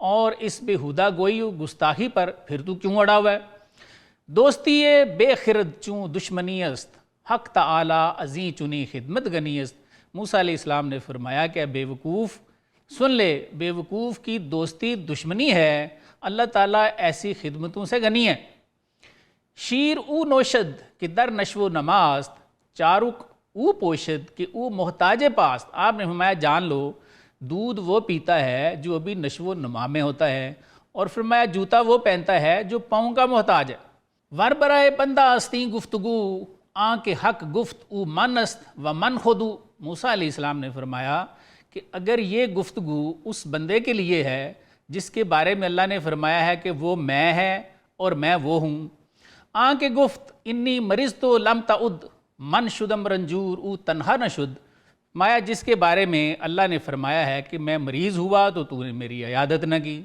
اور اس بےہودہ گوئی و گستاخی پر پھر تو کیوں اڑا ہوا ہے؟ دوستی بے خرد چوں دشمنی است، حق تعالی ازیں چنی خدمت گنی است۔ موسیٰ علیہ السلام نے فرمایا کہ بے وقوف سن لے، بے وقوف کی دوستی دشمنی ہے، اللہ تعالیٰ ایسی خدمتوں سے غنی ہے۔ شیر او نوشد کہ در نشو و نماست، چارک او پوشد کہ او محتاج پاست۔ آپ نے فرمایا جان لو، دودھ وہ پیتا ہے جو ابھی نشو و نما میں ہوتا ہے، اور فرمایا جوتا وہ پہنتا ہے جو پاؤں کا محتاج ہے۔ ور برائے بندہ استیں گفتگو، آن کے حق گفت او من است و من خودو۔ موسیٰ علیہ السلام نے فرمایا کہ اگر یہ گفتگو اس بندے کے لیے ہے جس کے بارے میں اللہ نے فرمایا ہے کہ وہ میں ہے اور میں وہ ہوں، آن کے گفت انی مریض تو لم تعد من شدم رنجور او تنہا نہ شد، مایا جس کے بارے میں اللہ نے فرمایا ہے کہ میں مریض ہوا تو نے میری عیادت نہ کی،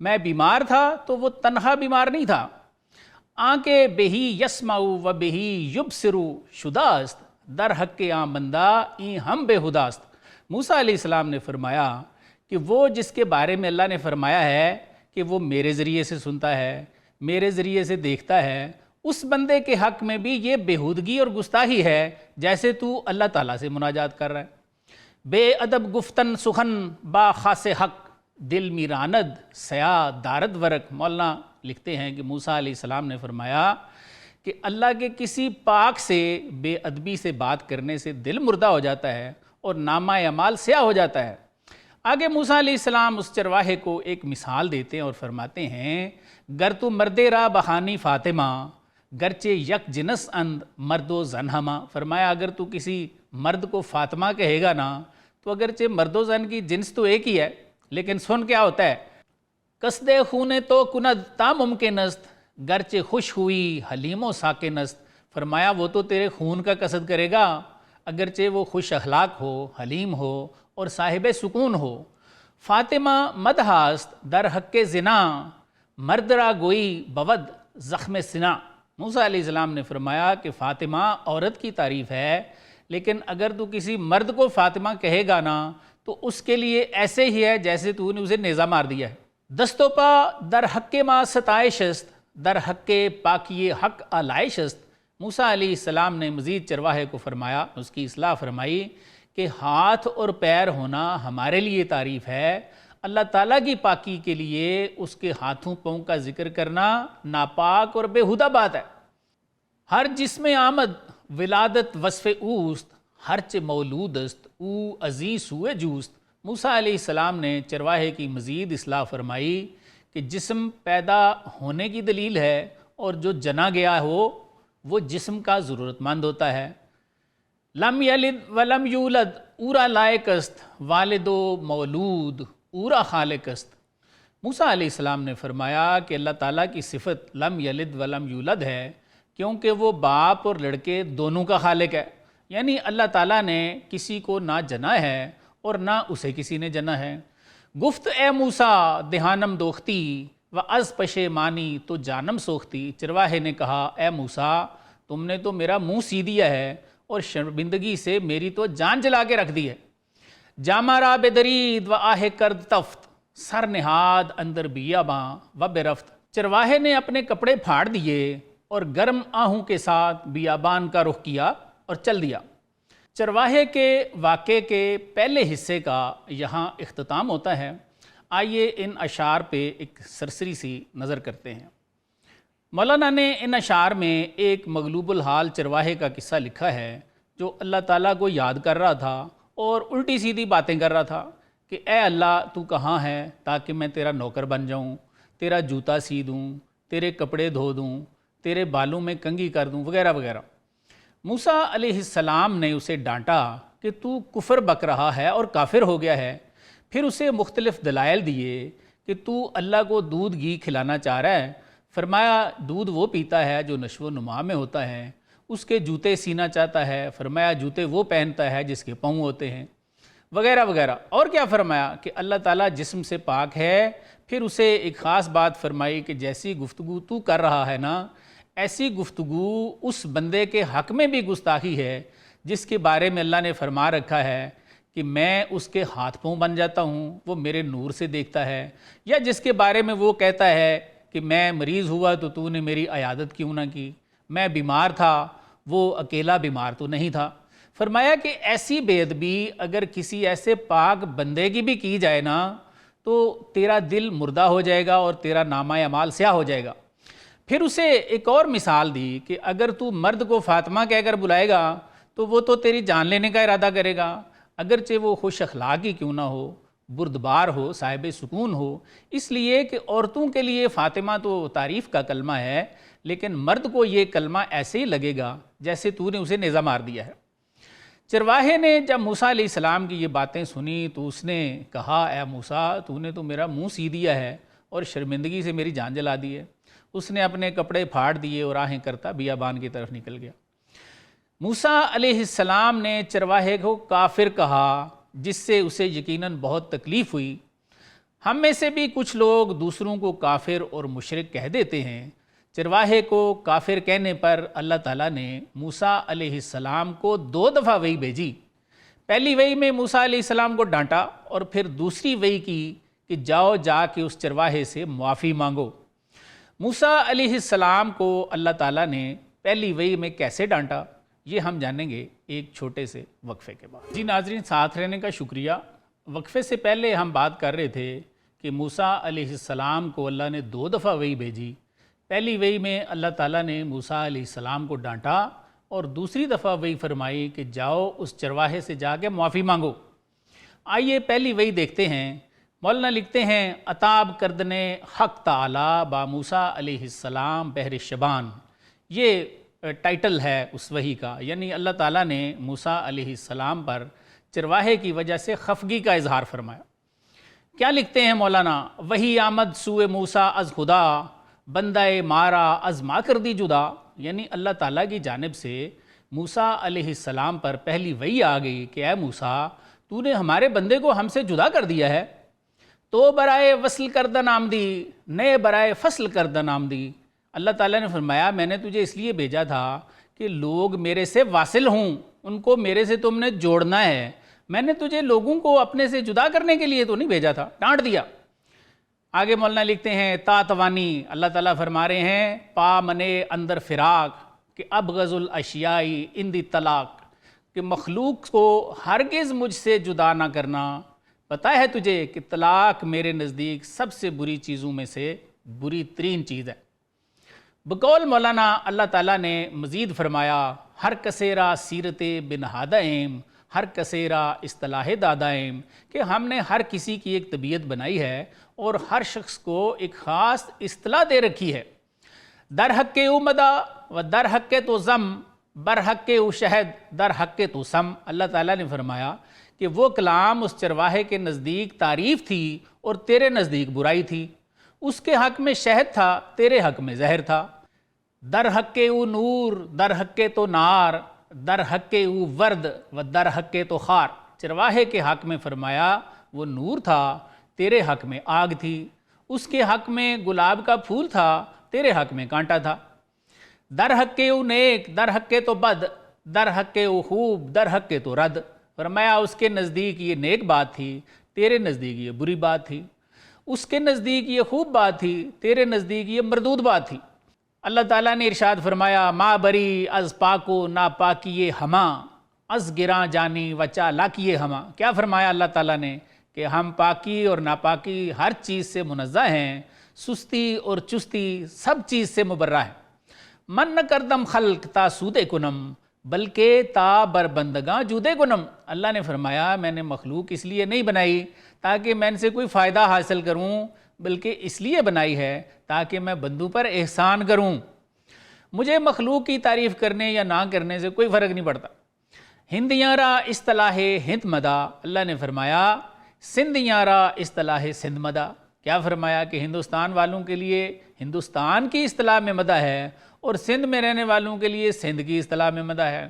میں بیمار تھا تو وہ تنہا بیمار نہیں تھا۔ آنکہ بہی یسمعو و بہی یبصرو شداست، در حق آن بندہ این ہم بے ہداست۔ موسیٰ علیہ السلام نے فرمایا کہ وہ جس کے بارے میں اللہ نے فرمایا ہے کہ وہ میرے ذریعے سے سنتا ہے، میرے ذریعے سے دیکھتا ہے، اس بندے کے حق میں بھی یہ بےہودگی اور گستاخی ہے جیسے تو اللہ تعالیٰ سے مناجات کر رہا ہے۔ بے ادب گفتن سخن با خاص حق، دل میراند سیاہ دارد ورق۔ مولانا لکھتے ہیں کہ موسیٰ علیہ السلام نے فرمایا کہ اللہ کے کسی پاک سے بے ادبی سے بات کرنے سے دل مردہ ہو جاتا ہے اور نامہ اعمال سیاہ ہو جاتا ہے۔ آگے موسیٰ علیہ السلام اس چرواہے کو ایک مثال دیتے ہیں اور فرماتے ہیں گر تو مرد را بخانی فاطمہ، گرچہ یک جنس اند مرد و زن ہما۔ فرمایا اگر تو کسی مرد کو فاطمہ کہے گا نا تو اگرچہ مرد و زن کی جنس تو ایک ہی ہے، لیکن سن کیا ہوتا ہے، قصد خونے تو کند تا ممکن است، گرچہ خوش ہوئی حلیم و ساکن است۔ فرمایا وہ تو تیرے خون کا قصد کرے گا اگرچہ وہ خوش اخلاق ہو، حلیم ہو اور صاحب سکون ہو۔ فاطمہ مدہاست در حق زنا، مرد را گوئی بود زخم سنا۔ موسیٰ علیہ السلام نے فرمایا کہ فاطمہ عورت کی تعریف ہے، لیکن اگر تو کسی مرد کو فاطمہ کہے گا نا تو اس کے لیے ایسے ہی ہے جیسے تو نے اسے نیزہ مار دیا ہے۔ دست و پا در حق ما ستائش است، در حق پاکی حق آلائش است۔ موسیٰ علیہ السلام نے مزید چرواہے کو فرمایا، اس کی اصلاح فرمائی کہ ہاتھ اور پیر ہونا ہمارے لیے تعریف ہے، اللہ تعالیٰ کی پاکی کے لیے اس کے ہاتھوں پاؤں کا ذکر کرنا ناپاک اور بےہودہ بات ہے۔ ہر جسم آمد ولادت وصف اوست، ہرچ مولود است او ازیں سوئے جوست۔ موسیٰ علیہ السلام نے چرواہے کی مزید اصلاح فرمائی کہ جسم پیدا ہونے کی دلیل ہے اور جو جنا گیا ہو وہ جسم کا ضرورت مند ہوتا ہے۔ لم یلد ولم یولد اورا لائق است، والد و مولود اورا خالق است۔ موسیٰ علیہ السلام نے فرمایا کہ اللہ تعالیٰ کی صفت لم یلد ولم یولد ہے کیونکہ وہ باپ اور لڑکے دونوں کا خالق ہے، یعنی اللہ تعالیٰ نے کسی کو نہ جنا ہے اور نہ اسے کسی نے جنا ہے۔ گفت اے موسیٰ دہانم دوختی و از پشیمانی تو جانم سوختی۔ چرواہے نے کہا اے موسیٰ تم نے تو میرا منہ سی دیا ہے اور شرمندگی سے میری تو جان جلا کے رکھ دی ہے۔ جامہ را بدرید و آہ کرد تفت، سر نہاد اندر بیاباں و برفت۔ چرواہے نے اپنے کپڑے پھاڑ دیے اور گرم آہوں کے ساتھ بیابان کا رخ کیا اور چل دیا۔ چرواہے کے واقعے کے پہلے حصے کا یہاں اختتام ہوتا ہے۔ آئیے ان اشعار پہ ایک سرسری سی نظر کرتے ہیں۔ مولانا نے ان اشعار میں ایک مغلوب الحال چرواہے کا قصہ لکھا ہے جو اللہ تعالیٰ کو یاد کر رہا تھا اور الٹی سیدھی باتیں کر رہا تھا کہ اے اللہ تو کہاں ہے تاکہ میں تیرا نوکر بن جاؤں، تیرا جوتا سی دوں، تیرے کپڑے دھو دوں، تیرے بالوں میں کنگھی کر دوں وغیرہ وغیرہ۔ موسیٰ علیہ السلام نے اسے ڈانٹا کہ تو کفر بک رہا ہے اور کافر ہو گیا ہے، پھر اسے مختلف دلائل دیے کہ تو اللہ کو دودھ گھی کھلانا چاہ رہا ہے۔ فرمایا دودھ وہ پیتا ہے جو نشو و نما میں ہوتا ہے، اس کے جوتے سینا چاہتا ہے، فرمایا جوتے وہ پہنتا ہے جس کے پاؤں ہوتے ہیں وغیرہ وغیرہ۔ اور کیا فرمایا کہ اللہ تعالیٰ جسم سے پاک ہے، پھر اسے ایک خاص بات فرمائی کہ جیسی گفتگو تو کر رہا ہے نا ایسی گفتگو اس بندے کے حق میں بھی گستاخی ہے جس کے بارے میں اللہ نے فرما رکھا ہے کہ میں اس کے ہاتھ پاؤں بن جاتا ہوں، وہ میرے نور سے دیکھتا ہے، یا جس کے بارے میں وہ کہتا ہے کہ میں مریض ہوا تو نے میری عیادت کیوں نہ کی، میں بیمار تھا وہ اکیلا بیمار تو نہیں تھا۔ فرمایا کہ ایسی بے ادبی اگر کسی ایسے پاک بندے کی بھی کی جائے نا تو تیرا دل مردہ ہو جائے گا اور تیرا نامہ اعمال سیاہ ہو جائے گا۔ پھر اسے ایک اور مثال دی کہ اگر تو مرد کو فاطمہ کہہ کر بلائے گا تو وہ تو تیری جان لینے کا ارادہ کرے گا، اگرچہ وہ خوش اخلاق ہی کیوں نہ ہو، بردبار ہو، صاحب سکون ہو۔ اس لیے کہ عورتوں کے لیے فاطمہ تو تعریف کا کلمہ ہے، لیکن مرد کو یہ کلمہ ایسے ہی لگے گا جیسے تو نے اسے نیزہ مار دیا ہے۔ چرواہے نے جب موسیٰ علیہ السلام کی یہ باتیں سنی تو اس نے کہا، اے موسیٰ تو نے تو میرا منہ سی دیا ہے اور شرمندگی سے میری جان جلا دی ہے۔ اس نے اپنے کپڑے پھاڑ دیے اور راہیں کرتا بیابان کی طرف نکل گیا۔ موسیٰ علیہ السلام نے چرواہے کو کافر کہا، جس سے اسے یقیناً بہت تکلیف ہوئی۔ ہم میں سے بھی کچھ لوگ دوسروں کو کافر اور مشرک کہہ دیتے ہیں۔ چرواہے کو کافر کہنے پر اللہ تعالیٰ نے موسیٰ علیہ السلام کو 2 دفعہ وحی بھیجی۔ پہلی وحی میں موسیٰ علیہ السلام کو ڈانٹا اور پھر دوسری وحی کی کہ جاؤ جا کے اس چرواہے سے معافی مانگو۔ موسیٰ علیہ السلام کو اللہ تعالیٰ نے پہلی وحی میں کیسے ڈانٹا، یہ ہم جانیں گے ایک چھوٹے سے وقفے کے بعد۔ جی ناظرین، ساتھ رہنے کا شکریہ۔ وقفے سے پہلے ہم بات کر رہے تھے کہ موسیٰ علیہ السلام کو اللہ نے 2 دفعہ وحی بھیجی۔ پہلی وحی میں اللہ تعالیٰ نے موسیٰ علیہ السلام کو ڈانٹا اور دوسری دفعہ وحی فرمائی کہ جاؤ اس چرواہے سے جا کے معافی مانگو۔ آئیے پہلی وحی دیکھتے ہیں۔ مولانا لکھتے ہیں، عطاب کردنے حق تعالی با موسیٰ علیہ السلام بحر شبان، یہ ٹائٹل ہے اس وحی کا، یعنی اللہ تعالیٰ نے موسیٰ علیہ السلام پر چرواہے کی وجہ سے خفگی کا اظہار فرمایا۔ کیا لکھتے ہیں مولانا، وحی آمد سوئے موسیٰ از خدا، بندہ مارا از ما کر دی جدا، یعنی اللہ تعالیٰ کی جانب سے موسیٰ علیہ السلام پر پہلی وحی آ گئی کہ اے موسیٰ تو نے ہمارے بندے کو ہم سے جدا کر دیا ہے۔ تو برائے وصل کردن آمدی، نئے برائے فصل کردن آمدی۔ اللہ تعالیٰ نے فرمایا میں نے تجھے اس لیے بھیجا تھا کہ لوگ میرے سے واصل ہوں، ان کو میرے سے تم نے جوڑنا ہے، میں نے تجھے لوگوں کو اپنے سے جدا کرنے کے لیے تو نہیں بھیجا تھا، ڈانٹ دیا۔ آگے مولانا لکھتے ہیں، تا توانی، اللہ تعالیٰ فرما رہے ہیں پا منے اندر فراق کہ ابغض الاشیائی اندی طلاق، کہ مخلوق کو ہرگز مجھ سے جدا نہ کرنا۔ پتہ ہے تجھے کہ طلاق میرے نزدیک سب سے بری چیزوں میں سے بری ترین چیز ہے۔ بقول مولانا اللہ تعالیٰ نے مزید فرمایا، ہر کسیرا سیرت بنہادائم، ہر کسیرا اصطلاح دادائم، کہ ہم نے ہر کسی کی ایک طبیعت بنائی ہے اور ہر شخص کو ایک خاص اصطلاح دے رکھی ہے۔ در حق او مدا و در حق تو زم، بر حق او شہد در حق تو سم۔ اللہ تعالیٰ نے فرمایا کہ وہ کلام اس چرواہے کے نزدیک تعریف تھی اور تیرے نزدیک برائی تھی، اس کے حق میں شہد تھا، تیرے حق میں زہر تھا۔ در حق او نور، در حق تو نار، در حق او ورد و در حق تو خار۔ چرواہے کے حق میں فرمایا وہ نور تھا، تیرے حق میں آگ تھی، اس کے حق میں گلاب کا پھول تھا، تیرے حق میں کانٹا تھا۔ در حق او نیک، در حق تو بد، در حق او خوب، در حق تو رد۔ فرمایا اس کے نزدیک یہ نیک بات تھی، تیرے نزدیک یہ بری بات تھی، اس کے نزدیک یہ خوب بات تھی، تیرے نزدیک یہ مردود بات تھی۔ اللہ تعالیٰ نے ارشاد فرمایا، ما بری از پاکو ناپاکی ہما، از گراں جانی و چالاکی ہما۔ کیا فرمایا اللہ تعالیٰ نے کہ ہم پاکی اور ناپاکی ہر چیز سے منزہ ہیں، سستی اور چستی سب چیز سے مبرہ ہیں۔ من نہ کردم خلق تا سودے کنم، بلکہ تا بربندگاں جودے کنم۔ اللہ نے فرمایا میں نے مخلوق اس لیے نہیں بنائی تاکہ میں ان سے کوئی فائدہ حاصل کروں، بلکہ اس لیے بنائی ہے تاکہ میں بندوں پر احسان کروں۔ مجھے مخلوق کی تعریف کرنے یا نہ کرنے سے کوئی فرق نہیں پڑتا۔ ہندیاں را اصطلاح ہند مدا، اللہ نے فرمایا سندھیاں را اصطلاح سندھ مدا۔ کیا فرمایا کہ ہندوستان والوں کے لیے ہندوستان کی اصطلاح میں مدح ہے اور سندھ میں رہنے والوں کے لیے سندھ کی اصطلاح میں مدح ہے۔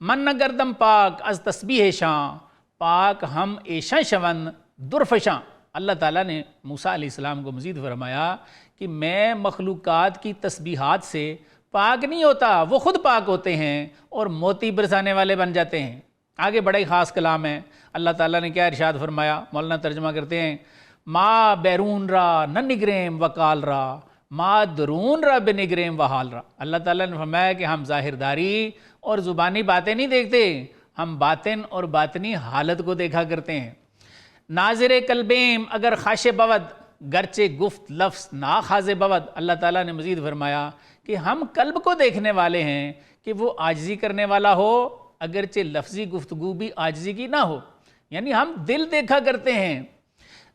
من نہ گردم پاک از تسبیح شاں، پاک ہم ایشاں شون درفشاں۔ اللہ تعالیٰ نے موسیٰ علیہ السلام کو مزید فرمایا کہ میں مخلوقات کی تسبیحات سے پاک نہیں ہوتا، وہ خود پاک ہوتے ہیں اور موتی برسانے والے بن جاتے ہیں۔ آگے بڑا ہی خاص کلام ہے، اللہ تعالیٰ نے کیا ارشاد فرمایا، مولانا ترجمہ کرتے ہیں، ما بیرون را نہ نگریم وکال را، ما درون را بنگریم وحال را۔ اللہ تعالیٰ نے فرمایا کہ ہم ظاہرداری اور زبانی باتیں نہیں دیکھتے، ہم باطن اور باطنی حالت کو دیکھا کرتے ہیں۔ ناظر قلبیم اگر خاش بود گرچہ گفت لفظ نا خاز بود۔ اللہ تعالیٰ نے مزید فرمایا کہ ہم قلب کو دیکھنے والے ہیں کہ وہ عاجزی کرنے والا ہو اگرچہ لفظی گفتگو بھی عاجزی کی نہ ہو، یعنی ہم دل دیکھا کرتے ہیں۔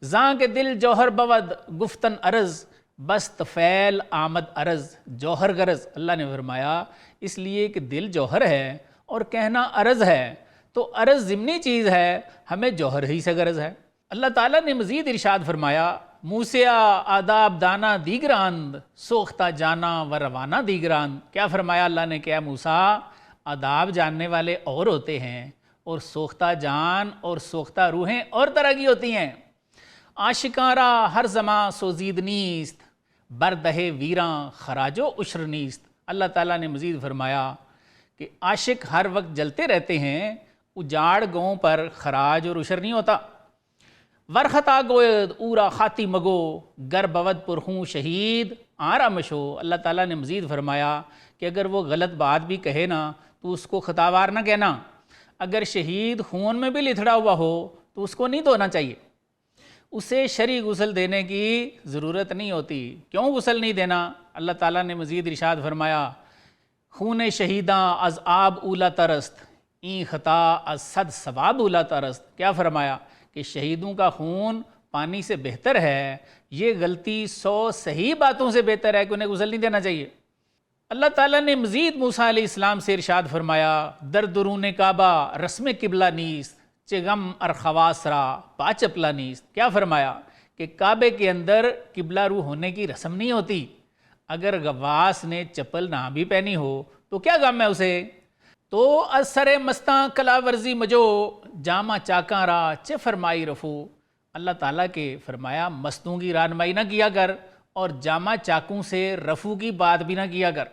زاں کے دل جوہر بود گفتن عرض بس طفیل آمد عرض جوہر غرض۔ اللہ نے فرمایا اس لیے کہ دل جوہر ہے اور کہنا عرض ہے، تو عرض ضمنی چیز ہے، ہمیں جوہر ہی سے غرض ہے۔ اللہ تعالیٰ نے مزید ارشاد فرمایا، موسیٰ آداب دانا دیگراند سوختہ جانا و روانہ دیگراند۔ کیا فرمایا اللہ نے، کیا موسیٰ آداب جاننے والے اور ہوتے ہیں اور سوختہ جان اور سوختہ روحیں اور طرح کی ہوتی ہیں۔ عاشقاں ہر زماں سوزید نیست بردہ ویراں خراج و عشر نیست۔ اللہ تعالیٰ نے مزید فرمایا کہ عاشق ہر وقت جلتے رہتے ہیں، اجاڑ گاؤں پر خراج اور عشر نہیں ہوتا۔ ورخطا گوید اورا خاتی مگو گر بود پرخوں شہید آرا مشو۔ اللہ تعالیٰ نے مزید فرمایا کہ اگر وہ غلط بات بھی کہے نا تو اس کو خطاوار نہ کہنا، اگر شہید خون میں بھی لتھڑا ہوا ہو تو اس کو نہیں دھونا چاہیے، اسے شرعی غسل دینے کی ضرورت نہیں ہوتی۔ کیوں غسل نہیں دینا؟ اللہ تعالیٰ نے مزید ارشاد فرمایا، خون شہیداں از آب اولا ترست این خطا از صد ثواب اولا ترست۔ کیا فرمایا کہ شہیدوں کا خون پانی سے بہتر ہے، یہ غلطی 100 صحیح باتوں سے بہتر ہے کہ انہیں غسل نہیں دینا چاہیے۔ اللہ تعالیٰ نے مزید موسیٰ علیہ السلام سے ارشاد فرمایا، در درون کعبہ رسم قبلہ نیست چغم ارخواس را پاچپلا نیست۔ کیا فرمایا کہ کعبے کے اندر قبلہ رو ہونے کی رسم نہیں ہوتی، اگر غواص نے چپل نہ بھی پہنی ہو تو کیا غم ہے اسے۔ تو اثر مستاں کلا ورزی مجو جامع چاکاں را چہ فرمائی رفو۔ اللہ تعالیٰ کے فرمایا مستوں کی رہنمائی نہ کیا کر اور جامع چاکوں سے رفو کی بات بھی نہ کیا کر۔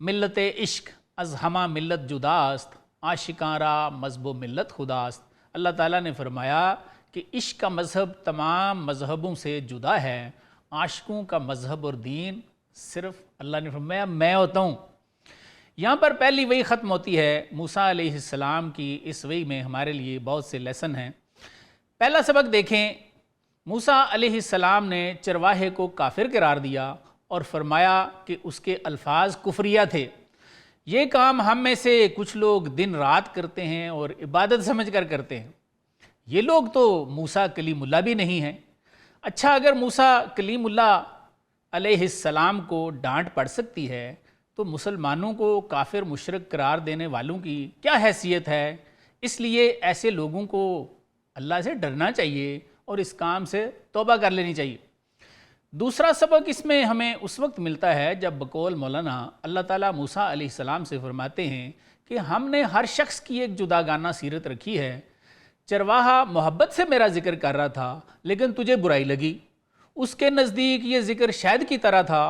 ملت عشق از ہمہ ملت جداست عاشقاں را مذہب و ملت خداست۔ اللہ تعالیٰ نے فرمایا کہ عشق کا مذہب تمام مذہبوں سے جدا ہے، عاشقوں کا مذہب اور دین صرف اللہ نے فرمایا میں ہوتا ہوں۔ یہاں پر پہلی وحی ختم ہوتی ہے۔ موسیٰ علیہ السلام کی اس وحی میں ہمارے لیے بہت سے لیسن ہیں۔ پہلا سبق دیکھیں، موسیٰ علیہ السلام نے چرواہے کو کافر قرار دیا اور فرمایا کہ اس کے الفاظ کفریہ تھے۔ یہ کام ہم میں سے کچھ لوگ دن رات کرتے ہیں اور عبادت سمجھ کر کرتے ہیں، یہ لوگ تو موسیٰ کلیم اللہ بھی نہیں ہیں۔ اچھا، اگر موسیٰ کلیم اللہ علیہ السلام کو ڈانٹ پڑ سکتی ہے تو مسلمانوں کو کافر مشرک قرار دینے والوں کی کیا حیثیت ہے؟ اس لیے ایسے لوگوں کو اللہ سے ڈرنا چاہیے اور اس کام سے توبہ کر لینی چاہیے۔ دوسرا سبق اس میں ہمیں اس وقت ملتا ہے جب بقول مولانا اللہ تعالیٰ موسیٰ علیہ السلام سے فرماتے ہیں کہ ہم نے ہر شخص کی ایک جداگانہ سیرت رکھی ہے۔ چرواہا محبت سے میرا ذکر کر رہا تھا لیکن تجھے برائی لگی، اس کے نزدیک یہ ذکر شہد کی طرح تھا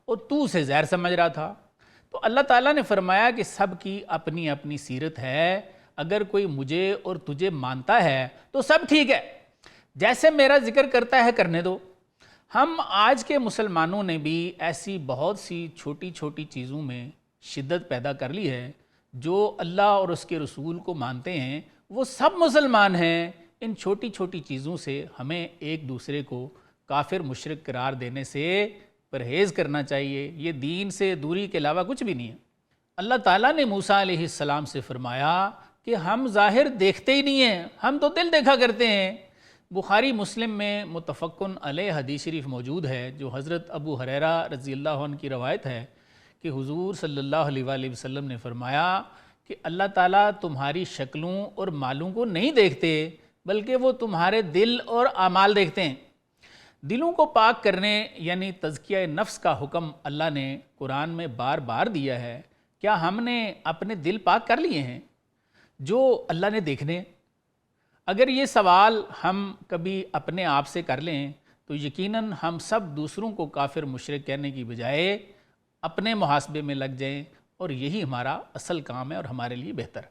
اور تو اسے زہر سمجھ رہا تھا۔ تو اللہ تعالیٰ نے فرمایا کہ سب کی اپنی اپنی سیرت ہے، اگر کوئی مجھے اور تجھے مانتا ہے تو سب ٹھیک ہے، جیسے میرا ذکر کرتا ہے کرنے دو۔ ہم آج کے مسلمانوں نے بھی ایسی بہت سی چھوٹی چھوٹی چیزوں میں شدت پیدا کر لی ہے۔ جو اللہ اور اس کے رسول کو مانتے ہیں وہ سب مسلمان ہیں۔ ان چھوٹی چھوٹی چیزوں سے ہمیں ایک دوسرے کو کافر مشرک قرار دینے سے پرہیز کرنا چاہیے، یہ دین سے دوری کے علاوہ کچھ بھی نہیں ہے۔ اللہ تعالیٰ نے موسیٰ علیہ السلام سے فرمایا کہ ہم ظاہر دیکھتے ہی نہیں ہیں، ہم تو دل دیکھا کرتے ہیں۔ بخاری مسلم میں متفقن علیہ حدیث شریف موجود ہے جو حضرت ابو ہریرہ رضی اللہ عنہ کی روایت ہے کہ حضور صلی اللہ علیہ وآلہ وسلم نے فرمایا کہ اللہ تعالیٰ تمہاری شکلوں اور مالوں کو نہیں دیکھتے بلکہ وہ تمہارے دل اور اعمال دیکھتے ہیں۔ دلوں کو پاک کرنے یعنی تزکیہ نفس کا حکم اللہ نے قرآن میں بار بار دیا ہے۔ کیا ہم نے اپنے دل پاک کر لیے ہیں جو اللہ نے دیکھنے؟ اگر یہ سوال ہم کبھی اپنے آپ سے کر لیں تو یقیناً ہم سب دوسروں کو کافر مشرک کہنے کی بجائے اپنے محاسبے میں لگ جائیں، اور یہی ہمارا اصل کام ہے اور ہمارے لیے بہتر ہے۔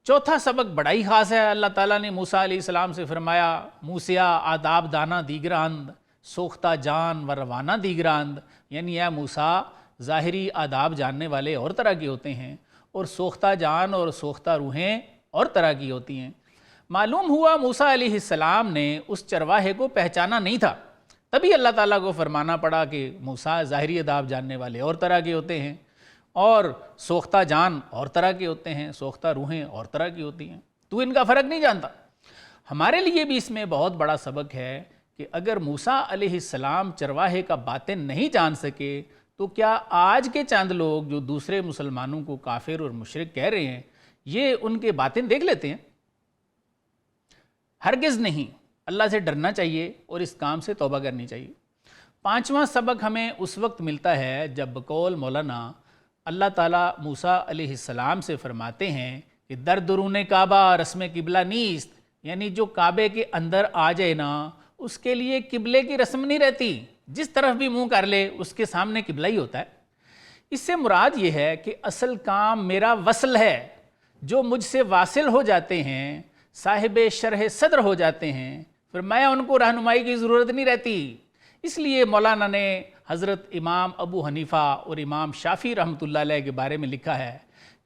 چوتھا سبق بڑا ہی خاص ہے۔ اللہ تعالیٰ نے موسیٰ علیہ السلام سے فرمایا، موسیٰ آداب دانا دیگراند سوختہ جان و روانہ دیگراند، یعنی اے موسیٰ ظاہری آداب جاننے والے اور طرح کے ہوتے ہیں اور سوختہ جان اور سوختہ روحیں اور طرح کی ہوتی ہیں۔ معلوم ہوا موسیٰ علیہ السلام نے اس چرواہے کو پہچانا نہیں تھا، تبھی اللہ تعالیٰ کو فرمانا پڑا کہ موسیٰ ظاہری آداب جاننے والے اور طرح کے ہوتے ہیں اور سوختہ جان اور طرح کے ہوتے ہیں، سوختہ روحیں اور طرح کی ہوتی ہیں، تو ان کا فرق نہیں جانتا۔ ہمارے لیے بھی اس میں بہت بڑا سبق ہے کہ اگر موسیٰ علیہ السلام چرواہے کا باطن نہیں جان سکے تو کیا آج کے چند لوگ جو دوسرے مسلمانوں کو کافر اور مشرک کہہ رہے ہیں یہ ان کے باطن دیکھ لیتے ہیں؟ ہرگز نہیں۔ اللہ سے ڈرنا چاہیے اور اس کام سے توبہ کرنی چاہیے۔ پانچواں سبق ہمیں اس وقت ملتا ہے جب بقول مولانا اللہ تعالیٰ موسیٰ علیہ السلام سے فرماتے ہیں کہ در درون کعبہ رسم قبلہ نیست، یعنی جو کعبے کے اندر آ جائے نا اس کے لیے قبلے کی رسم نہیں رہتی، جس طرف بھی منہ کر لے اس کے سامنے قبلہ ہی ہوتا ہے۔ اس سے مراد یہ ہے کہ اصل کام میرا وصل ہے، جو مجھ سے واصل ہو جاتے ہیں، صاحب شرح صدر ہو جاتے ہیں، فرمایا ان کو رہنمائی کی ضرورت نہیں رہتی۔ اس لیے مولانا نے حضرت امام ابو حنیفہ اور امام شافعی رحمۃ اللہ علیہ کے بارے میں لکھا ہے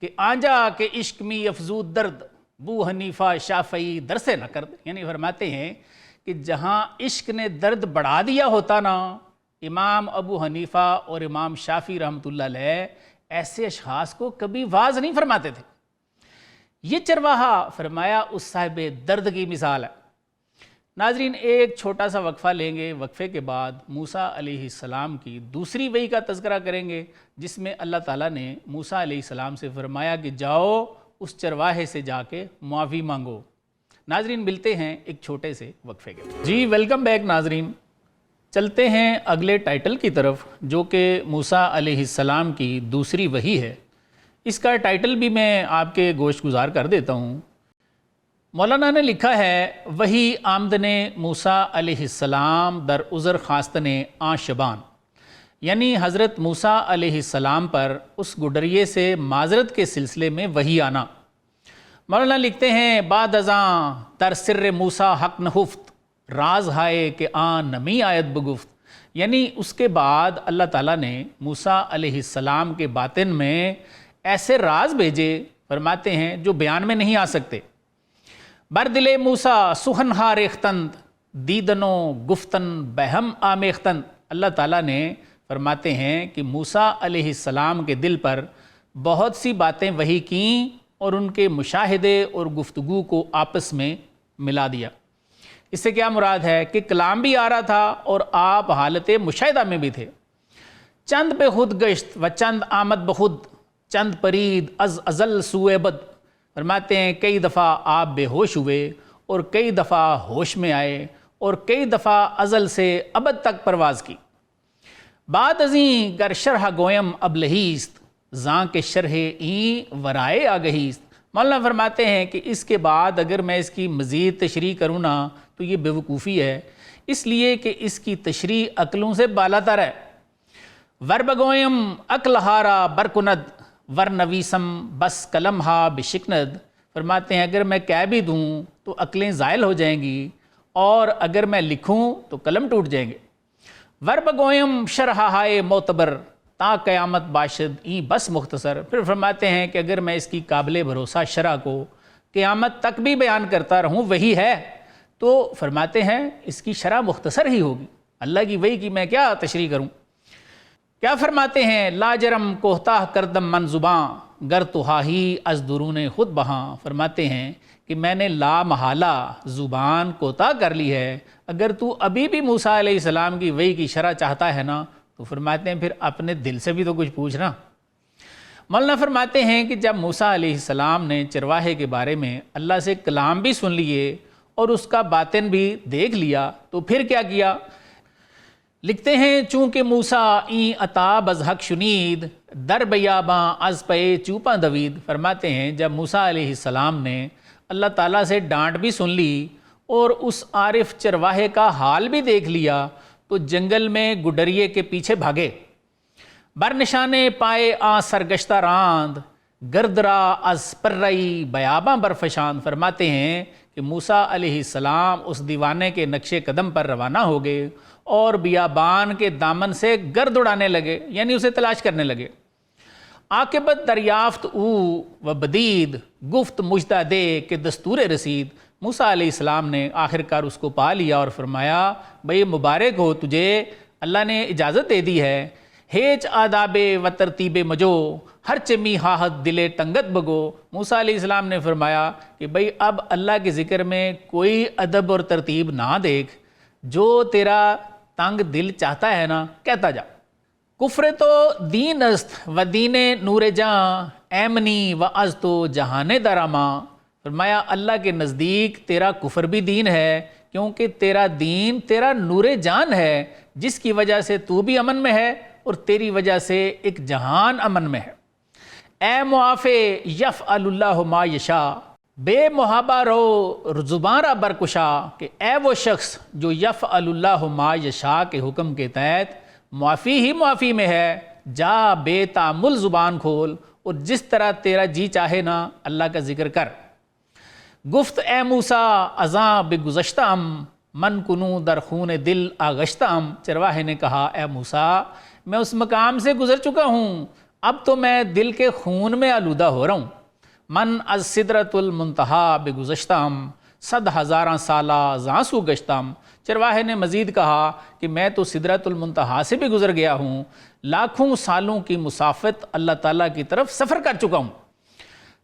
کہ آنجا کے عشق می افزود درد ابو حنیفہ شافعی در سے نہ کرد، یعنی فرماتے ہیں کہ جہاں عشق نے درد بڑھا دیا ہوتا نا، امام ابو حنیفہ اور امام شافعی رحمۃ اللہ علیہ ایسے اشخاص کو کبھی واعظ نہیں فرماتے تھے۔ یہ چرواہا فرمایا اس صاحب درد کی مثال ہے۔ ناظرین ایک چھوٹا سا وقفہ لیں گے، وقفے کے بعد موسیٰ علیہ السلام کی دوسری وحی کا تذکرہ کریں گے جس میں اللہ تعالیٰ نے موسیٰ علیہ السلام سے فرمایا کہ جاؤ اس چرواہے سے جا کے معافی مانگو۔ ناظرین ملتے ہیں ایک چھوٹے سے وقفے کے بعد۔ جی ویلکم بیک ناظرین، چلتے ہیں اگلے ٹائٹل کی طرف جو کہ موسیٰ علیہ السلام کی دوسری وحی ہے۔ اس کا ٹائٹل بھی میں آپ کے گوشت گزار کر دیتا ہوں۔ مولانا نے لکھا ہے وحی آمدن موسیٰ علیہ السلام در عذر خواستن آن شبان، یعنی حضرت موسیٰ علیہ السلام پر اس گڈریے سے معذرت کے سلسلے میں وحی آنا۔ مولانا لکھتے ہیں بعد ازاں در سر موسیٰ حق نہفت راز ہائے کہ آن نمی آیت بگفت، یعنی اس کے بعد اللہ تعالیٰ نے موسیٰ علیہ السلام کے باطن میں ایسے راز بھیجے، فرماتے ہیں جو بیان میں نہیں آ سکتے۔ بردل موسیٰ سخن ہار اختند دیدنو گفتن بہم آمیختند، اللہ تعالیٰ نے فرماتے ہیں کہ موسیٰ علیہ السلام کے دل پر بہت سی باتیں وحی کیں اور ان کے مشاہدے اور گفتگو کو آپس میں ملا دیا۔ اس سے کیا مراد ہے کہ کلام بھی آ رہا تھا اور آپ حالت مشاہدہ میں بھی تھے۔ چند بے خود گشت و چند آمد بخود چند پرید از ازل سوئے بد، فرماتے ہیں کئی دفعہ آپ بے ہوش ہوئے اور کئی دفعہ ہوش میں آئے اور کئی دفعہ ازل سے ابد تک پرواز کی۔ بعد ازیں گر شرح گویم اب لہیست زاں کے شرح این ورائے آگہیست، مولانا فرماتے ہیں کہ اس کے بعد اگر میں اس کی مزید تشریح کروں نا تو یہ بیوقوفی ہے، اس لیے کہ اس کی تشریح عقلوں سے بالاتر ہے۔ ور بگویم عقل ہارا برکند ور نویسم بس قلم ہا بشکند، فرماتے ہیں اگر میں کہہ بھی دوں تو عقلیں زائل ہو جائیں گی اور اگر میں لکھوں تو قلم ٹوٹ جائیں گے۔ ور بگویم شرح ہائے معتبر تا قیامت باشد این بس مختصر، پھر فرماتے ہیں کہ اگر میں اس کی قابل بھروسہ شرح کو قیامت تک بھی بیان کرتا رہوں وہی ہے تو فرماتے ہیں اس کی شرح مختصر ہی ہوگی، اللہ کی وحی کی میں کیا تشریح کروں۔ کیا فرماتے ہیں لا جرم کوہتاہ کردم من زباں گر تو ہی از درون خود بہاں، فرماتے ہیں کہ میں نے لا محالہ زبان کوتاہ کر لی ہے، اگر تو ابھی بھی موسیٰ علیہ السلام کی وحی کی شرح چاہتا ہے نا تو فرماتے ہیں پھر اپنے دل سے بھی تو کچھ پوچھنا۔ مولانا فرماتے ہیں کہ جب موسیٰ علیہ السلام نے چرواہے کے بارے میں اللہ سے کلام بھی سن لیے اور اس کا باطن بھی دیکھ لیا تو پھر کیا کیا؟ لکھتے ہیں چونکہ موسیٰ این عطا بزحق شنید در بیاباں از پے چوپاں دوید، فرماتے ہیں جب موسیٰ علیہ السلام نے اللہ تعالیٰ سے ڈانٹ بھی سن لی اور اس عارف چرواہے کا حال بھی دیکھ لیا تو جنگل میں گڈریے کے پیچھے بھاگے۔ بر نشانے پائے آ سرگشتہ راند گردرا از پرئی بیاباں برفشان، فرماتے ہیں کہ موسیٰ علیہ السلام اس دیوانے کے نقش قدم پر روانہ ہو گئے اور بیابان کے دامن سے گرد اڑانے لگے، یعنی اسے تلاش کرنے لگے۔ عاقبت دریافت او و بدید، گفت مجدہ دے کہ دستور رسید۔ موسیٰ علیہ السلام نے آخر کار اس کو پا لیا اور فرمایا بھئی مبارک ہو تجھے، اللہ نے اجازت دے دی ہے۔ ہیچ آداب و ترتیب مجو، ہر چمی ہاہت دلے ٹنگت بگو۔ موسیٰ علیہ السلام نے فرمایا کہ بھئی اب اللہ کے ذکر میں کوئی ادب اور ترتیب نہ دیکھ، جو تیرا تنگ دل چاہتا ہے نا کہتا جا۔ کفر تو دین است و دین نور جاں، ایمنی و از تو جہان دراماں۔ فرمایا اللہ کے نزدیک تیرا کفر بھی دین ہے، کیونکہ تیرا دین تیرا نور جان ہے، جس کی وجہ سے تو بھی امن میں ہے اور تیری وجہ سے ایک جہان امن میں ہے۔ اے معافی یفعل اللہ ما یشاء، بے محابہ رو زبان را برکشا، کہ اے وہ شخص جو یفعل اللہ ما یشاء کے حکم کے تحت معافی ہی معافی میں ہے، جا بے تعمل زبان کھول اور جس طرح تیرا جی چاہے نا اللہ کا ذکر کر۔ گفت اے موسیٰ ازاں بگزشتم، من کنوں در خون دل آغشتم۔ چرواہے نے کہا اے موسیٰ میں اس مقام سے گزر چکا ہوں، اب تو میں دل کے خون میں آلودہ ہو رہا ہوں۔ من از سدرۃ المنتہا بگزشتم، 100,000 سالہ زانسو گشتم۔ چرواہے نے مزید کہا کہ میں تو سدرۃ المنتہا سے بھی گزر گیا ہوں، لاکھوں سالوں کی مسافت اللہ تعالیٰ کی طرف سفر کر چکا ہوں۔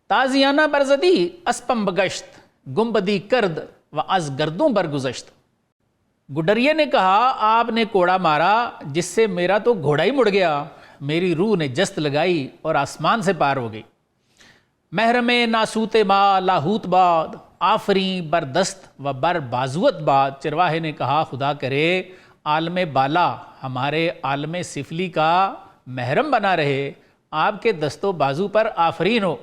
تازیانہ برزدی اسپم بگشت، گنبدی کرد و از گردوں برگزشت۔ گڈریے نے کہا آپ نے کوڑا مارا جس سے میرا تو گھوڑا ہی مڑ گیا، میری روح نے جست لگائی اور آسمان سے پار ہو گئی۔ محرم ناسوت ما لاہوت باد، آفریں بردست و بر بازوت باد۔ چرواہے نے کہا خدا کرے عالم بالا ہمارے عالم سفلی کا محرم بنا رہے، آپ کے دست و بازو پر آفرین ہو،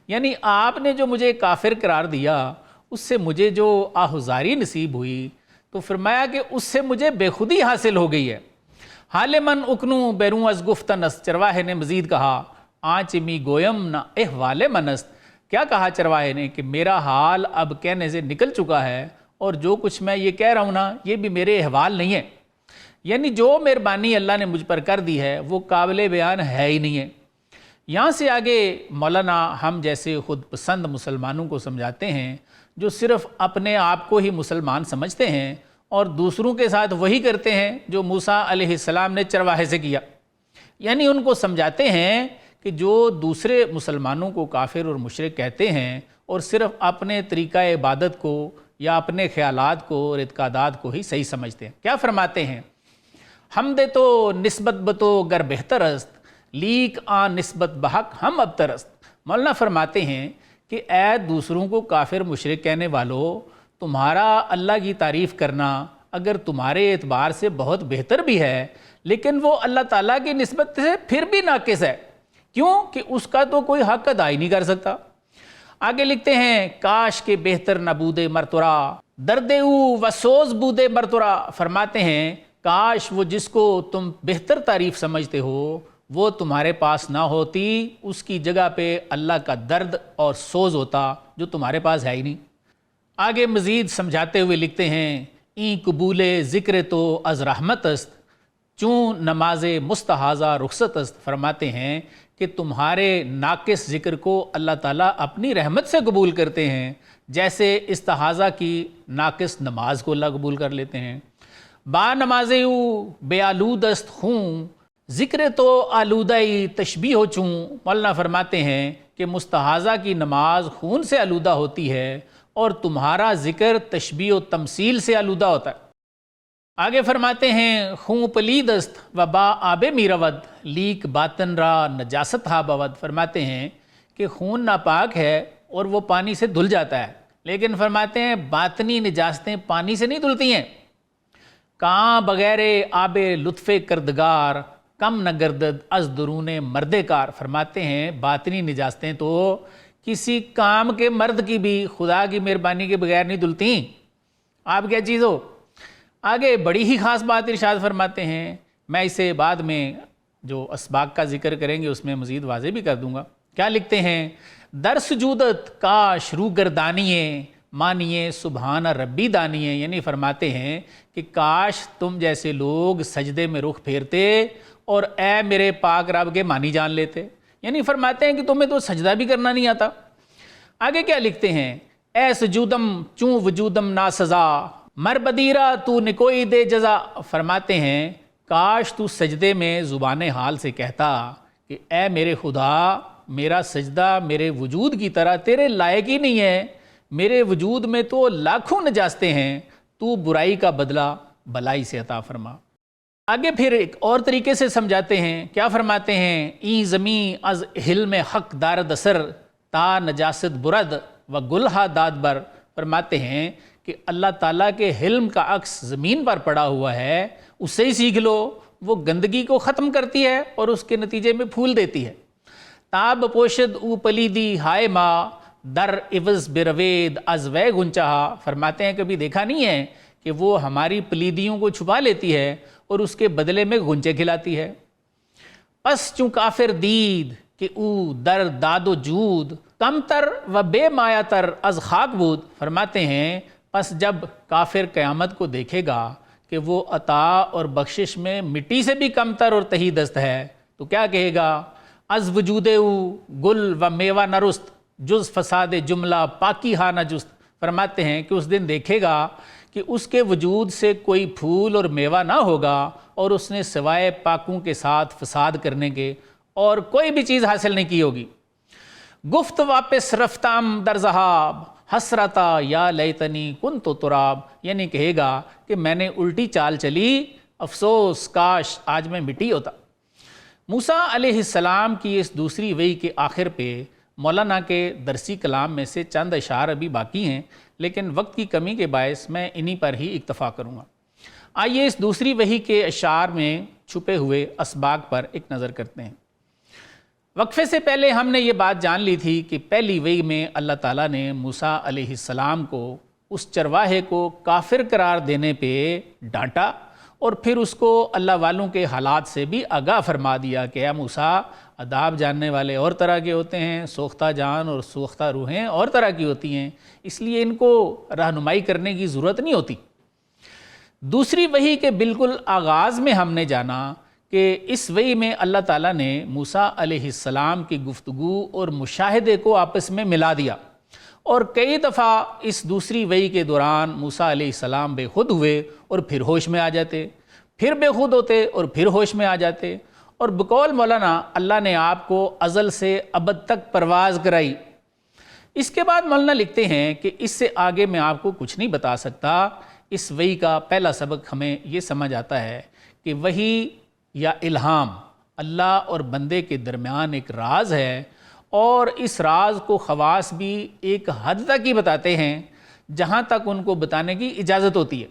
یعنی آپ نے جو مجھے کافر قرار دیا اس سے مجھے جو آہذاری نصیب ہوئی تو فرمایا کہ اس سے مجھے بے خودی حاصل ہو گئی ہے۔ حال من اکنوں بیروں از گفتن است۔ چرواہے نے مزید کہا آنچ می گویم نہ احوال منست۔ کیا کہا چرواہے نے کہ میرا حال اب کہنے سے نکل چکا ہے، اور جو کچھ میں یہ کہہ رہا ہوں نا یہ بھی میرے احوال نہیں ہے، یعنی جو مہربانی اللہ نے مجھ پر کر دی ہے وہ قابل بیان ہے ہی نہیں ہے۔ یہاں سے آگے مولانا ہم جیسے خود پسند مسلمانوں کو سمجھاتے ہیں جو صرف اپنے آپ کو ہی مسلمان سمجھتے ہیں اور دوسروں کے ساتھ وہی کرتے ہیں جو موسیٰ علیہ السلام نے چرواہے سے کیا، یعنی ان کو سمجھاتے ہیں کہ جو دوسرے مسلمانوں کو کافر اور مشرک کہتے ہیں اور صرف اپنے طریقہ عبادت کو یا اپنے خیالات کو اور اعتقادات کو ہی صحیح سمجھتے ہیں۔ کیا فرماتے ہیں؟ حمد تو نسبت بتو گر بہتر است، لیک آن نسبت بحق ہم ابتر است۔ مولانا فرماتے ہیں کہ اے دوسروں کو کافر مشرک کہنے والو، تمہارا اللہ کی تعریف کرنا اگر تمہارے اعتبار سے بہت بہتر بھی ہے لیکن وہ اللہ تعالیٰ کی نسبت سے پھر بھی ناقص ہے، کیوں کہ اس کا تو کوئی حق ادا ہی نہیں کر سکتا۔ آگے لکھتے ہیں کاش کے بہتر نہ بودے مرترا، درد او و سوز بودے مرترا۔ فرماتے ہیں کاش وہ جس کو تم بہتر تعریف سمجھتے ہو وہ تمہارے پاس نہ ہوتی، اس کی جگہ پہ اللہ کا درد اور سوز ہوتا جو تمہارے پاس ہے ہی نہیں۔ آگے مزید سمجھاتے ہوئے لکھتے ہیں این قبول ذکر تو از رحمت است، چون نماز مستحاضہ رخصت است۔ فرماتے ہیں کہ تمہارے ناقص ذکر کو اللہ تعالیٰ اپنی رحمت سے قبول کرتے ہیں، جیسے استحاضہ کی ناقص نماز کو اللہ قبول کر لیتے ہیں۔ با نماز بے آلود است خون، ذکر تو آلودہ تشبیہ ہو چوں۔ مولانا فرماتے ہیں کہ مستحاضہ کی نماز خون سے آلودہ ہوتی ہے اور تمہارا ذکر تشبیہ و تمثیل سے آلودہ ہوتا ہے۔ آگے فرماتے ہیں خون پلید است و با آب میرود، لیک باطن را نجاست ہا بود۔ فرماتے ہیں کہ خون ناپاک ہے اور وہ پانی سے دھل جاتا ہے، لیکن فرماتے ہیں باطنی نجاستیں پانی سے نہیں دھلتی ہیں۔ کہاں بغیر آب لطف کردگار، کم نہ گردد از درون مرد کار۔ فرماتے ہیں باطنی نجاستیں تو کسی کام کے مرد کی بھی خدا کی مہربانی کے بغیر نہیں دھلتی، آپ کیا چیز ہو۔ آگے بڑی ہی خاص بات ارشاد فرماتے ہیں، میں اسے بعد میں جو اسباق کا ذکر کریں گے اس میں مزید واضح بھی کر دوں گا۔ کیا لکھتے ہیں؟ در سجودت کاش رو گردانیے مانیے سبحان ربی دانیے، یعنی فرماتے ہیں کہ کاش تم جیسے لوگ سجدے میں رخ پھیرتے اور اے میرے پاک رب کے مانی جان لیتے، یعنی فرماتے ہیں کہ تمہیں تو سجدہ بھی کرنا نہیں آتا۔ آگے کیا لکھتے ہیں؟ اے سجودم چوں وجودم نا سزا مر بدیرہ تو نکوئی دے جزا، فرماتے ہیں کاش تو سجدے میں زبان حال سے کہتا کہ اے میرے خدا، میرا سجدہ میرے وجود کی طرح تیرے لائق ہی نہیں ہے، میرے وجود میں تو لاکھوں نجاستیں ہیں، تو برائی کا بدلہ بلائی سے عطا فرما۔ آگے پھر ایک اور طریقے سے سمجھاتے ہیں، کیا فرماتے ہیں؟ این زمین از حلم حق دارد اثر تا نجاست برد و گلہا داد بر، فرماتے ہیں کہ اللہ تعالیٰ کے حلم کا عکس زمین پر پڑا ہوا ہے، اس سے ہی سیکھ لو، وہ گندگی کو ختم کرتی ہے اور اس کے نتیجے میں پھول دیتی ہے۔ تاب پوشد او پلیدی ہائے ماں در عوض بروید از وے گنچہا، فرماتے ہیں کبھی دیکھا نہیں ہے کہ وہ ہماری پلیدیوں کو چھپا لیتی ہے اور اس کے بدلے میں گنچے کھلاتی ہے۔ پس چوں کافر دید کہ او در داد و جود کم تر و بے مایا تر از خاک بود، فرماتے ہیں پس جب کافر قیامت کو دیکھے گا کہ وہ عطا اور بخشش میں مٹی سے بھی کم تر اور تہی دست ہے، تو کیا کہے گا؟ از وجود او گل و میوہ نرست جز فساد جملہ پاکی ہا نہ جست، فرماتے ہیں کہ اس دن دیکھے گا کہ اس کے وجود سے کوئی پھول اور میوہ نہ ہوگا اور اس نے سوائے پاکوں کے ساتھ فساد کرنے کے اور کوئی بھی چیز حاصل نہیں کی ہوگی۔ گفت واپس رفتم در ذہاب حسرتا یا لیتنی کنت تراب، یعنی کہے گا کہ میں نے الٹی چال چلی، افسوس کاش آج میں مٹی ہوتا۔ موسیٰ علیہ السلام کی اس دوسری وحی کے آخر پہ مولانا کے درسی کلام میں سے چند اشعار ابھی باقی ہیں، لیکن وقت کی کمی کے باعث میں انہی پر ہی اکتفا کروں گا۔ آئیے اس دوسری وحی کے اشعار میں چھپے ہوئے اسباق پر ایک نظر کرتے ہیں۔ وقفے سے پہلے ہم نے یہ بات جان لی تھی کہ پہلی وحی میں اللہ تعالیٰ نے موسیٰ علیہ السلام کو اس چرواہے کو کافر قرار دینے پہ ڈانٹا اور پھر اس کو اللہ والوں کے حالات سے بھی آگاہ فرما دیا کہ اے موسیٰ، عذاب جاننے والے اور طرح کے ہوتے ہیں، سوختہ جان اور سوختہ روحیں اور طرح کی ہوتی ہیں، اس لیے ان کو رہنمائی کرنے کی ضرورت نہیں ہوتی۔ دوسری وحی کے بالکل آغاز میں ہم نے جانا کہ اس وحی میں اللہ تعالیٰ نے موسیٰ علیہ السلام کی گفتگو اور مشاہدے کو آپس میں ملا دیا، اور کئی دفعہ اس دوسری وحی کے دوران موسیٰ علیہ السلام بے خود ہوئے اور پھر ہوش میں آ جاتے، پھر بے خود ہوتے اور پھر ہوش میں آ جاتے، اور بقول مولانا اللہ نے آپ کو ازل سے ابد تک پرواز کرائی۔ اس کے بعد مولانا لکھتے ہیں کہ اس سے آگے میں آپ کو کچھ نہیں بتا سکتا۔ اس وحی کا پہلا سبق ہمیں یہ سمجھ آتا ہے کہ وحی یا الہام اللہ اور بندے کے درمیان ایک راز ہے، اور اس راز کو خواص بھی ایک حد تک ہی بتاتے ہیں جہاں تک ان کو بتانے کی اجازت ہوتی ہے،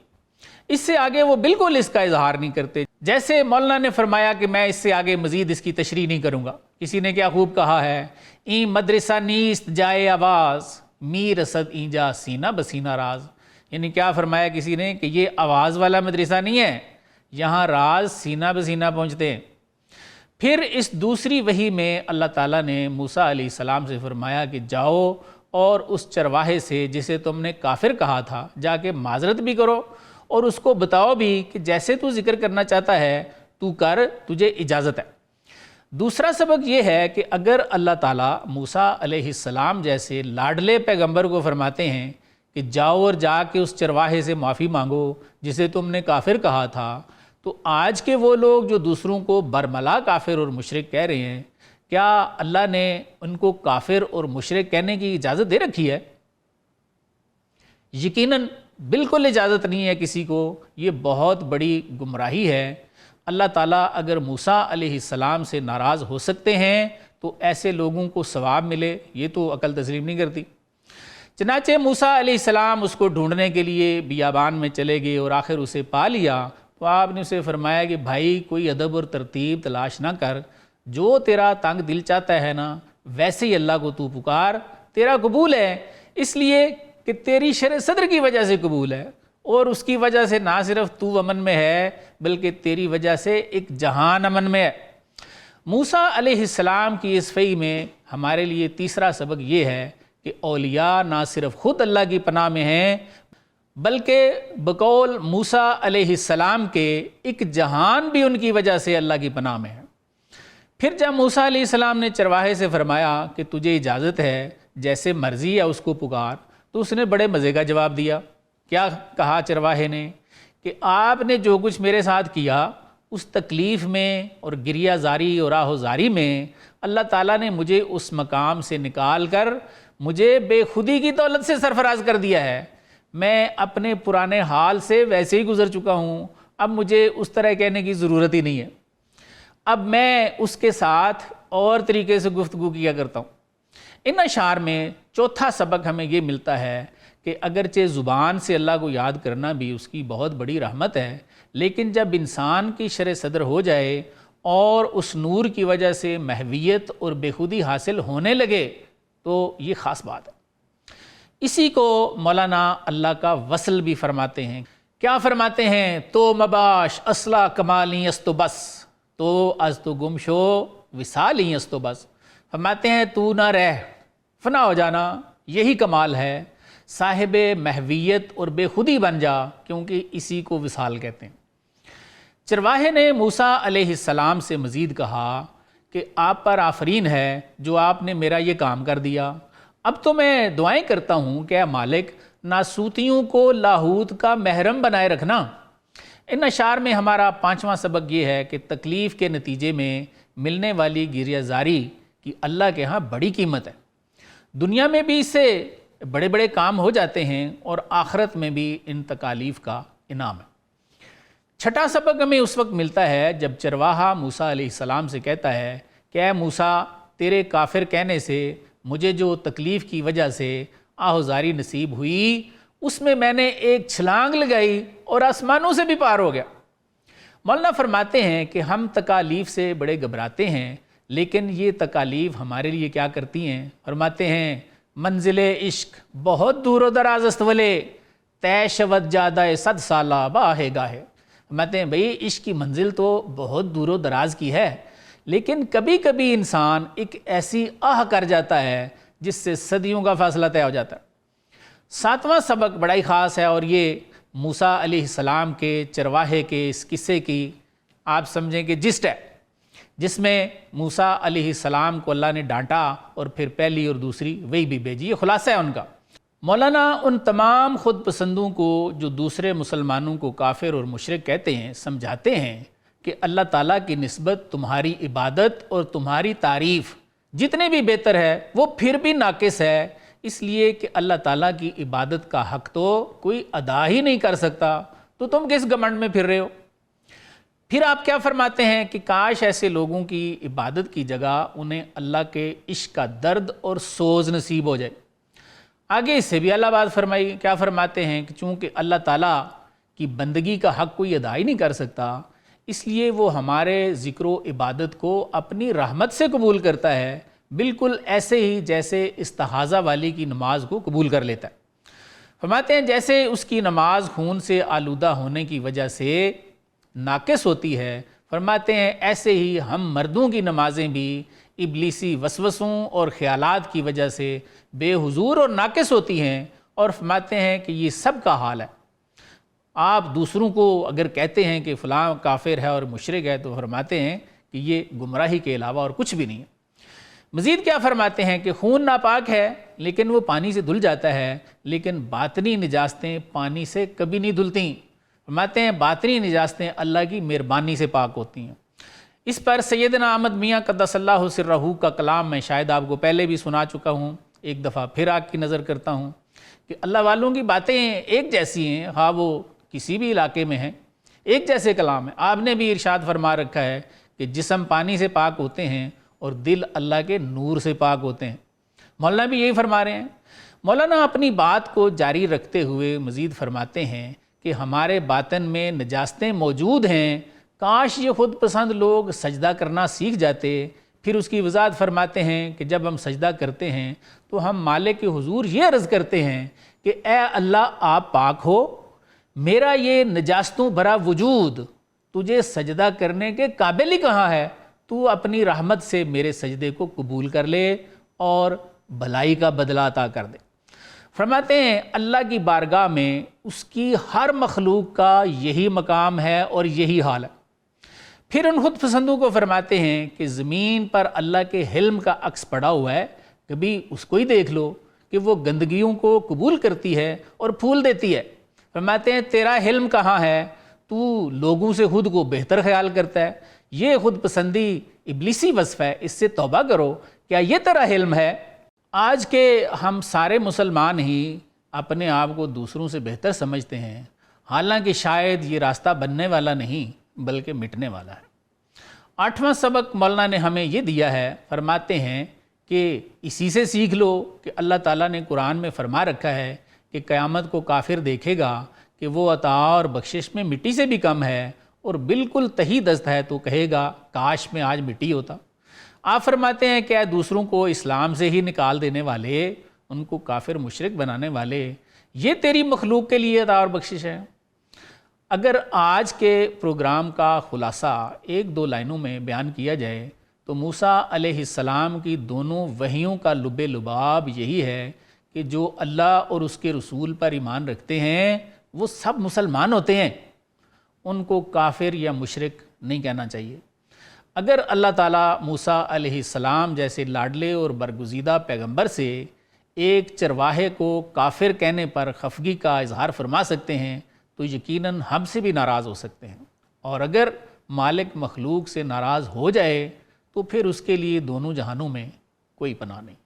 اس سے آگے وہ بالکل اس کا اظہار نہیں کرتے۔ جیسے مولانا نے فرمایا کہ میں اس سے آگے مزید اس کی تشریح نہیں کروں گا۔ کسی نے کیا خوب کہا ہے، این مدرسہ نیست جائے آواز می رسد اینجا سینہ بسینہ راز، یعنی کیا فرمایا کسی نے کہ یہ آواز والا مدرسہ نہیں ہے، یہاں راز سینہ بسینہ پہنچتے ہیں۔ پھر اس دوسری وحی میں اللہ تعالیٰ نے موسیٰ علیہ السلام سے فرمایا کہ جاؤ اور اس چرواہے سے جسے تم نے کافر کہا تھا جا کے معذرت بھی کرو، اور اس کو بتاؤ بھی کہ جیسے تو ذکر کرنا چاہتا ہے تو کر، تجھے اجازت ہے۔ دوسرا سبق یہ ہے کہ اگر اللہ تعالیٰ موسیٰ علیہ السلام جیسے لاڈلے پیغمبر کو فرماتے ہیں کہ جاؤ اور جا کے اس چرواہے سے معافی مانگو جسے تم نے کافر کہا تھا، تو آج کے وہ لوگ جو دوسروں کو برملا کافر اور مشرک کہہ رہے ہیں، کیا اللہ نے ان کو کافر اور مشرک کہنے کی اجازت دے رکھی ہے؟ یقیناً بالکل اجازت نہیں ہے کسی کو، یہ بہت بڑی گمراہی ہے۔ اللہ تعالیٰ اگر موسیٰ علیہ السلام سے ناراض ہو سکتے ہیں تو ایسے لوگوں کو ثواب ملے، یہ تو عقل تسلیم نہیں کرتی۔ چنانچہ موسیٰ علیہ السلام اس کو ڈھونڈنے کے لیے بیابان میں چلے گئے اور آخر اسے پا لیا، تو آپ نے اسے فرمایا کہ بھائی کوئی ادب اور ترتیب تلاش نہ کر، جو تیرا تنگ دل چاہتا ہے نا ویسے ہی اللہ کو تو پکار، تیرا قبول ہے، اس لیے کہ تیری شرح صدر کی وجہ سے قبول ہے، اور اس کی وجہ سے نہ صرف تو امن میں ہے بلکہ تیری وجہ سے ایک جہان امن میں ہے۔ موسیٰ علیہ السلام کی اس فعی میں ہمارے لیے تیسرا سبق یہ ہے کہ اولیاء نہ صرف خود اللہ کی پناہ میں ہیں بلکہ بقول موسیٰ علیہ السلام کے ایک جہان بھی ان کی وجہ سے اللہ کی پناہ میں ہے۔ پھر جب موسیٰ علیہ السلام نے چرواہے سے فرمایا کہ تجھے اجازت ہے جیسے مرضی ہے اس کو پکار، تو اس نے بڑے مزے کا جواب دیا۔ کیا کہا چرواہے نے کہ آپ نے جو کچھ میرے ساتھ کیا اس تکلیف میں اور گریہ زاری اور آہ و زاری میں اللہ تعالیٰ نے مجھے اس مقام سے نکال کر مجھے بے خودی کی دولت سے سرفراز کر دیا ہے۔ میں اپنے پرانے حال سے ویسے ہی گزر چکا ہوں، اب مجھے اس طرح کہنے کی ضرورت ہی نہیں ہے، اب میں اس کے ساتھ اور طریقے سے گفتگو کیا کرتا ہوں۔ ان اشعار میں چوتھا سبق ہمیں یہ ملتا ہے کہ اگرچہ زبان سے اللہ کو یاد کرنا بھی اس کی بہت بڑی رحمت ہے، لیکن جب انسان کی شرح صدر ہو جائے اور اس نور کی وجہ سے محویت اور بے خودی حاصل ہونے لگے تو یہ خاص بات ہے۔ اسی کو مولانا اللہ کا وصل بھی فرماتے ہیں۔ کیا فرماتے ہیں؟ تو مباش اصلا کمالی است و بس، تو از تو گم شو وصالی است و بس۔ فرماتے ہیں تو نہ رہ، فنا ہو جانا یہی کمال ہے، صاحب محویت اور بے خودی بن جا، کیونکہ اسی کو وصال کہتے ہیں۔ چرواہے نے موسیٰ علیہ السلام سے مزید کہا کہ آپ پر آفرین ہے جو آپ نے میرا یہ کام کر دیا۔ اب تو میں دعائیں کرتا ہوں کہ اے مالک ناسوتیوں کو لاہوت کا محرم بنائے رکھنا۔ ان اشعار میں ہمارا پانچواں سبق یہ ہے کہ تکلیف کے نتیجے میں ملنے والی گریہ زاری کی اللہ کے ہاں بڑی قیمت ہے۔ دنیا میں بھی اس سے بڑے بڑے کام ہو جاتے ہیں اور آخرت میں بھی ان تکالیف کا انعام ہے۔ چھٹا سبق ہمیں اس وقت ملتا ہے جب چرواہا موسیٰ علیہ السلام سے کہتا ہے کہ اے موسیٰ تیرے کافر کہنے سے مجھے جو تکلیف کی وجہ سے آہوزاری نصیب ہوئی اس میں نے ایک چھلانگ لگائی اور آسمانوں سے بھی پار ہو گیا۔ مولانا فرماتے ہیں کہ ہم تکالیف سے بڑے گھبراتے ہیں، لیکن یہ تکالیف ہمارے لیے کیا کرتی ہیں؟ فرماتے ہیں منزل عشق بہت دور و دراز است ولے، طے شود جادہ صد سالہ باہے گاہے۔ فرماتے ہیں بھئی عشق کی منزل تو بہت دور و دراز کی ہے، لیکن کبھی کبھی انسان ایک ایسی آہ کر جاتا ہے جس سے صدیوں کا فاصلہ طے ہو جاتا ہے۔ ساتواں سبق بڑا ہی خاص ہے اور یہ موسیٰ علیہ السلام کے چرواہے کے اس قصے کی آپ سمجھیں کہ جسٹ ہے، جس میں موسیٰ علیہ السلام کو اللہ نے ڈانٹا اور پھر پہلی اور دوسری وہی بھی بھیجی۔ یہ خلاصہ ہے ان کا۔ مولانا ان تمام خود پسندوں کو جو دوسرے مسلمانوں کو کافر اور مشرک کہتے ہیں سمجھاتے ہیں کہ اللہ تعالیٰ کی نسبت تمہاری عبادت اور تمہاری تعریف جتنے بھی بہتر ہے وہ پھر بھی ناقص ہے، اس لیے کہ اللہ تعالیٰ کی عبادت کا حق تو کوئی ادا ہی نہیں کر سکتا، تو تم کس گھمنڈ میں پھر رہے ہو؟ پھر آپ کیا فرماتے ہیں کہ کاش ایسے لوگوں کی عبادت کی جگہ انہیں اللہ کے عشق کا درد اور سوز نصیب ہو جائے۔ آگے اس سے بھی اللہ بات فرمائی، کیا فرماتے ہیں کہ چونکہ اللہ تعالیٰ کی بندگی کا حق کوئی ادا ہی نہیں کر سکتا، اس لیے وہ ہمارے ذکر و عبادت کو اپنی رحمت سے قبول کرتا ہے، بالکل ایسے ہی جیسے استحاضہ والی کی نماز کو قبول کر لیتا ہے۔ فرماتے ہیں جیسے اس کی نماز خون سے آلودہ ہونے کی وجہ سے ناقص ہوتی ہے، فرماتے ہیں ایسے ہی ہم مردوں کی نمازیں بھی ابلیسی وسوسوں اور خیالات کی وجہ سے بے حضور اور ناقص ہوتی ہیں، اور فرماتے ہیں کہ یہ سب کا حال ہے۔ آپ دوسروں کو اگر کہتے ہیں کہ فلاں کافر ہے اور مشرک ہے تو فرماتے ہیں کہ یہ گمراہی کے علاوہ اور کچھ بھی نہیں ہے۔ مزید کیا فرماتے ہیں کہ خون ناپاک ہے لیکن وہ پانی سے دھل جاتا ہے، لیکن باطنی نجاستیں پانی سے کبھی نہیں دھلتیں۔ فرماتے ہیں باطنی نجاستیں اللہ کی مہربانی سے پاک ہوتی ہیں۔ اس پر سیدنا احمد میاں قدس اللہ سرہ کا کلام میں شاید آپ کو پہلے بھی سنا چکا ہوں، ایک دفعہ پھر آپ کی نظر کرتا ہوں کہ اللہ والوں کی باتیں ایک جیسی ہیں، ہاں وہ کسی بھی علاقے میں ہیں، ایک جیسے کلام ہے۔ آپ نے بھی ارشاد فرما رکھا ہے کہ جسم پانی سے پاک ہوتے ہیں اور دل اللہ کے نور سے پاک ہوتے ہیں۔ مولانا بھی یہی فرما رہے ہیں۔ مولانا اپنی بات کو جاری رکھتے ہوئے مزید فرماتے ہیں کہ ہمارے باطن میں نجاستیں موجود ہیں، کاش یہ خود پسند لوگ سجدہ کرنا سیکھ جاتے۔ پھر اس کی وضاحت فرماتے ہیں کہ جب ہم سجدہ کرتے ہیں تو ہم مالک کے حضور یہ عرض کرتے ہیں کہ اے اللہ آپ پاک ہو، میرا یہ نجاستوں بھرا وجود تجھے سجدہ کرنے کے قابل ہی کہاں ہے؟ تو اپنی رحمت سے میرے سجدے کو قبول کر لے اور بھلائی کا بدلہ عطا کر دے۔ فرماتے ہیں اللہ کی بارگاہ میں اس کی ہر مخلوق کا یہی مقام ہے اور یہی حال ہے۔ پھر ان خود پسندوں کو فرماتے ہیں کہ زمین پر اللہ کے حلم کا عکس پڑا ہوا ہے، کبھی اس کو ہی دیکھ لو کہ وہ گندگیوں کو قبول کرتی ہے اور پھول دیتی ہے۔ فرماتے ہیں تیرا حلم کہاں ہے، تو لوگوں سے خود کو بہتر خیال کرتا ہے، یہ خود پسندی ابلیسی وصف ہے، اس سے توبہ کرو، کیا یہ تیرا حلم ہے؟ آج کے ہم سارے مسلمان ہی اپنے آپ کو دوسروں سے بہتر سمجھتے ہیں، حالانکہ شاید یہ راستہ بننے والا نہیں بلکہ مٹنے والا ہے۔ 8واں سبق مولانا نے ہمیں یہ دیا ہے، فرماتے ہیں کہ اسی سے سیکھ لو کہ اللہ تعالیٰ نے قرآن میں فرما رکھا ہے کہ قیامت کو کافر دیکھے گا کہ وہ عطا اور بخشش میں مٹی سے بھی کم ہے اور بالکل تہی دست ہے، تو کہے گا کاش میں آج مٹی ہوتا۔ آپ فرماتے ہیں کہ دوسروں کو اسلام سے ہی نکال دینے والے، ان کو کافر مشرک بنانے والے، یہ تیری مخلوق کے لیے عطا اور بخشش ہے؟ اگر آج کے پروگرام کا خلاصہ 1-2 لائنوں میں بیان کیا جائے تو موسیٰ علیہ السلام کی دونوں وحیوں کا لب لباب یہی ہے کہ جو اللہ اور اس کے رسول پر ایمان رکھتے ہیں وہ سب مسلمان ہوتے ہیں، ان کو کافر یا مشرک نہیں کہنا چاہیے۔ اگر اللہ تعالیٰ موسیٰ علیہ السلام جیسے لاڈلے اور برگزیدہ پیغمبر سے ایک چرواہے کو کافر کہنے پر خفگی کا اظہار فرما سکتے ہیں تو یقیناً ہم سے بھی ناراض ہو سکتے ہیں، اور اگر مالک مخلوق سے ناراض ہو جائے تو پھر اس کے لیے دونوں جہانوں میں کوئی پناہ نہیں۔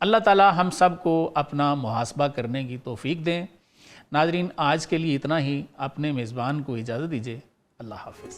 اللہ تعالیٰ ہم سب کو اپنا محاسبہ کرنے کی توفیق دیں۔ ناظرین، آج کے لیے اتنا ہی، اپنے میزبان کو اجازت دیجیے۔ اللہ حافظ۔